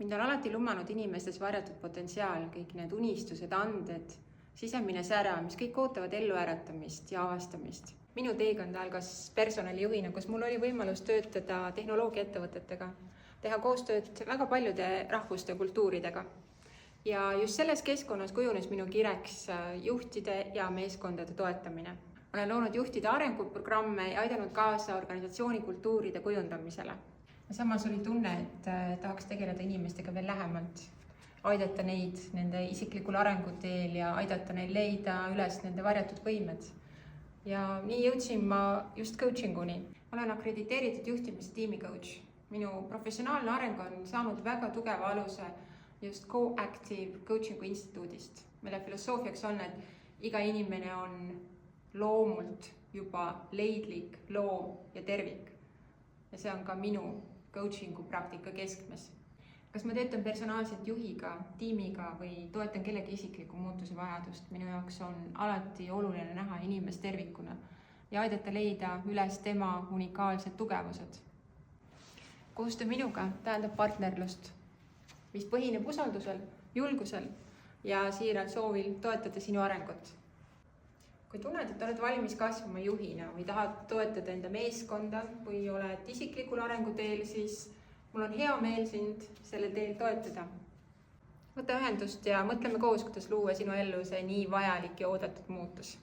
Mind on alati lumanud inimestes varjatud potentsiaal, kõik need unistused, anded, sisemine sära, mis kõik ootavad elluäratamist ja avastamist. Minu teekond algas personalijuhina, kus mul oli võimalus töötada tehnoloogiaettevõtetega, teha koostööd väga paljude rahvuste kultuuridega. Ja just selles keskkonnas kujunes minu kireks juhtide ja meeskondade toetamine. Olen loonud juhtide arenguprogramme ja aidanud kaasa organisatsiooni kultuuride kujundamisele. Samas oli tunne, et tahaks tegeleda inimestega veel lähemalt, aidata neid nende isiklikul arenguteel ja aidata neil leida üles nende varjatud võimed. Ja nii jõudsin ma just coachinguni. Olen akrediteeritud juhtimise tiimi coach. Minu professionaalne areng on saanud väga tugeva aluse just Co-Active Coachingu instituudist, mille filosoofiaks on, et iga inimene on loomult juba leidlik, loom ja tervik. Ja see on ka minu coachingu praktika keskmes. Kas ma töötan personaalselt juhiga, tiimiga või toetan kellegi isikliku muutuse vajadust, minu jaoks on alati oluline näha inimest tervikuna ja aidata leida üles tema unikaalsed tugevused. Koostöö minuga tähendab partnerlust, mis põhineb usaldusel, julgusel ja siiral soovil toetada sinu arengut. Kui tunned, et oled valmis kasvama juhina või tahad toetada enda meeskonda või oled isiklikul arenguteel, siis mul on hea meel sind sellel teel toetada. Võta ühendust ja mõtleme koos, kuidas luua sinu ellu see nii vajalik ja oodatud muutus.